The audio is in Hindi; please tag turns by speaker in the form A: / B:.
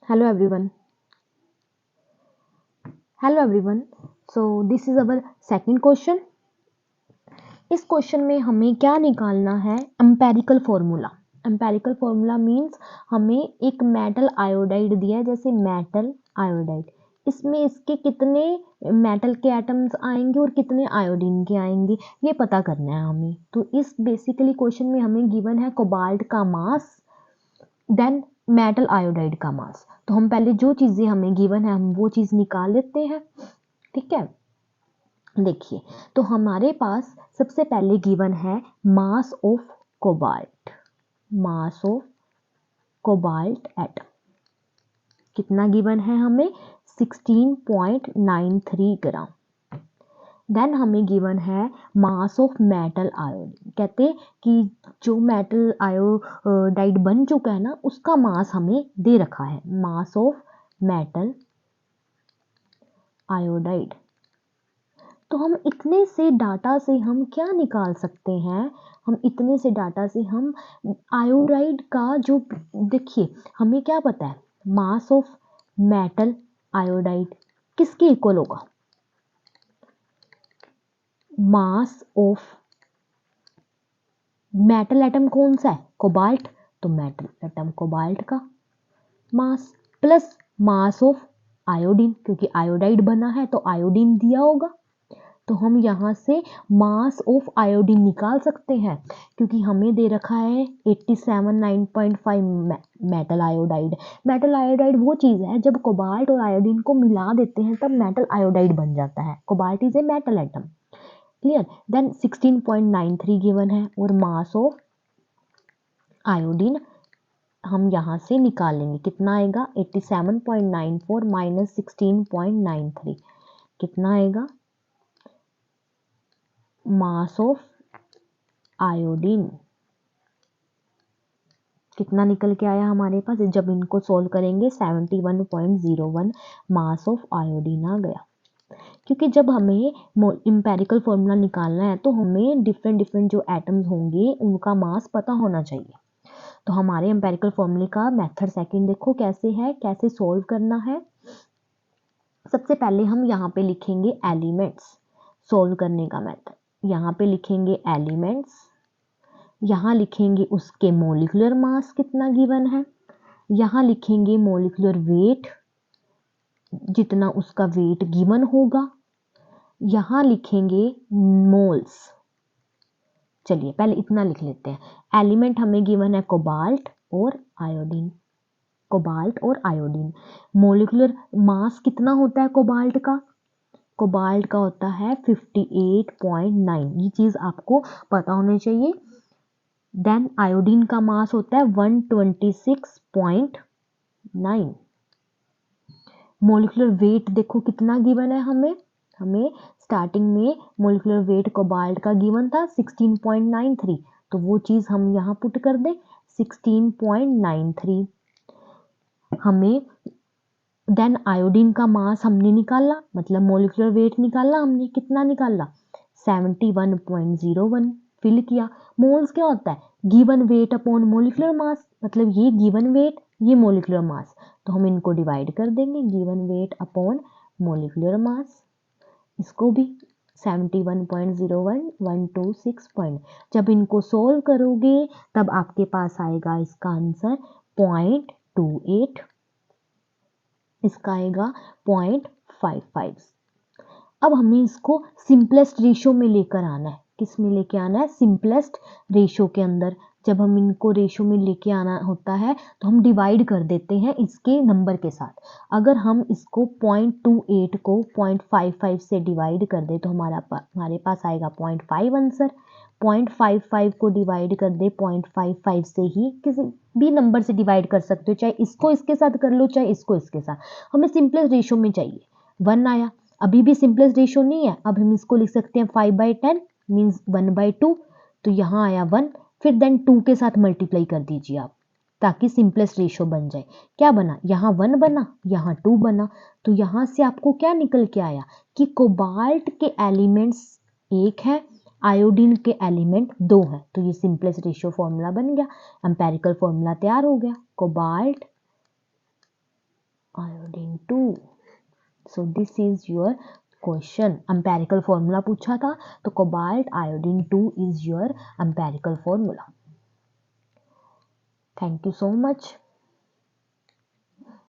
A: Hello everyone. Hello everyone. So this is our second question. इस क्वेश्चन में हमें क्या निकालना है? Empirical formula. Empirical formula means हमें एक मेटल आयोडाइड दिया है, जैसे मेटल आयोडाइड. इसमें इसके कितने मेटल के एटम्स आएंगे और कितने आयोडीन के आएंगे, ये पता करना है हमें. तो इस बेसिकली क्वेश्चन में हमें गिवन है कोबाल्ट का मास, देन मेटल आयोडाइड का मास. तो हम पहले जो चीजें हमें गिवन है हम वो चीज निकाल लेते हैं. ठीक है, देखिए. तो हमारे पास सबसे पहले गिवन है mass of cobalt. Mass of cobalt atom कितना गिवन है हमें? 16.93 ग्राम. देन हमें गिवन है मास ऑफ मेटल आयोडीन. कहते हैं कि जो मेटल आयोडाइड बन चुका है ना, उसका मास हमें दे रखा है. Mass of metal iodide. तो हम इतने से डाटा से हम क्या निकाल सकते हैं? हम इतने से डाटा से हम आयोडाइड का जो, देखिए हमें क्या पता है, मास ऑफ मेटल आयोडाइड किसके इक्वल होगा? मास ऑफ मेटल एटम कौन सा है? कोबाल्ट. तो मेटल एटम कोबाल्ट का mass plus mass of iodine, क्योंकि आयोडाइड बना है तो आयोडीन दिया होगा. तो हम यहाँ से मास ऑफ आयोडीन निकाल सकते हैं, क्योंकि हमें दे रखा है 87.9.5 मेटल आयोडाइड. मेटल आयोडाइड वो चीज़ है जब कोबाल्ट और आयोडीन को मिला देते हैं तब मेटल आयोडाइड बन जाता है. Cobalt is a metal atom. Clear. Then 16.93 given है और मास ऑफ आयोडीन हम यहाँ से निकाल लेंगे. कितना आएगा? 87.94 माइनस 16.93 कितना आएगा? मास ऑफ आयोडीन कितना निकल के आया हमारे पास? जब इनको सोल्व करेंगे 71.01 मास ऑफ आयोडीन आ गया. क्योंकि जब हमें एम्पेरिकल फॉर्मूला निकालना है तो हमें डिफरेंट डिफरेंट जो एटम्स होंगे उनका मास पता होना चाहिए. तो हमारे एम्पेरिकल फॉर्मूले का मेथड सेकंड देखो कैसे है, कैसे सोल्व करना है. सबसे पहले हम यहाँ पे लिखेंगे एलिमेंट्स. सोल्व करने का मेथड, यहाँ पे लिखेंगे एलिमेंट्स, यहाँ लिखेंगे उसके मोलिकुलर मास कितना गिवन है, यहाँ लिखेंगे मोलिकुलर वेट जितना उसका वेट गिवन होगा, यहाँ लिखेंगे मोल्स. चलिए पहले इतना लिख लेते हैं. एलिमेंट हमें गिवन है कोबाल्ट और आयोडीन. कोबाल्ट और आयोडीन. मोलिकुलर मास कितना होता है कोबाल्ट का? कोबाल्ट का होता है 58.9. ये चीज आपको पता होनी चाहिए. देन आयोडीन का मास होता है 126.9. मोलिकुलर वेट देखो कितना गिवन है हमें. हमें स्टार्टिंग में मोलिकुलर वेट कोबाल्ट का गिवन था 16.93. तो वो चीज हम यहाँ पुट कर दें 16.93. हमें देन आयोडीन का मास हमने निकाला, मतलब मोलिकुलर वेट निकाला हमने. कितना निकाला? 71.01. फिल किया. मोल्स क्या होता है? Given weight upon molecular mass. मतलब ये गिवन वेट, ये मोलिकुलर मास. तो हम इनको डिवाइड कर देंगे, given weight upon molecular mass. इसको भी 71.01 126. जब इनको सोल्व करोगे तब आपके पास आएगा इसका आंसर 0.28. इसका आएगा 0.55. अब हमें इसको सिंपलेस्ट रेशियो में लेकर आना है. किस में लेके आना है? सिंपलेस्ट रेशियो के अंदर. जब हम इनको रेशियो में लेके आना होता है तो हम डिवाइड कर देते हैं इसके नंबर के साथ. अगर हम इसको 0.28 को 0.55 से डिवाइड कर दे तो हमारे पास आएगा 0.5 आंसर. 0.55 को डिवाइड कर दे 0.55 से ही किसी भी नंबर से डिवाइड कर सकते हो, चाहे इसको इसके साथ कर लो चाहे इसको इसके साथ. हमें सिंपलेस्ट रेशियो में चाहिए. 1 आया. अभी भी सिंपलेस्ट रेशियो नहीं है. अब हम इसको लिख सकते हैं 5/10 मीन्स 1/2. तो यहाँ आया 1. फिर देन 2 के साथ मल्टीप्लाई कर दीजिए आप, ताकि सिंपलेस्ट रेशियो बन जाए. क्या बना? यहाँ 1 बना, यहाँ 2 बना. तो यहाँ से आपको क्या निकल के आया कि कोबाल्ट के एलिमेंट्स 1 है, आयोडीन के एलिमेंट 2 हैं. तो ये सिंपलेस्ट रेशियो फॉर्मूला बन गया. एम्पेरिकल फॉर्मूला तैयार हो गया. Cobalt iodine 2। So this is your question. Empirical formula पूछा था तो cobalt iodine 2 is your empirical formula. Thank you so much.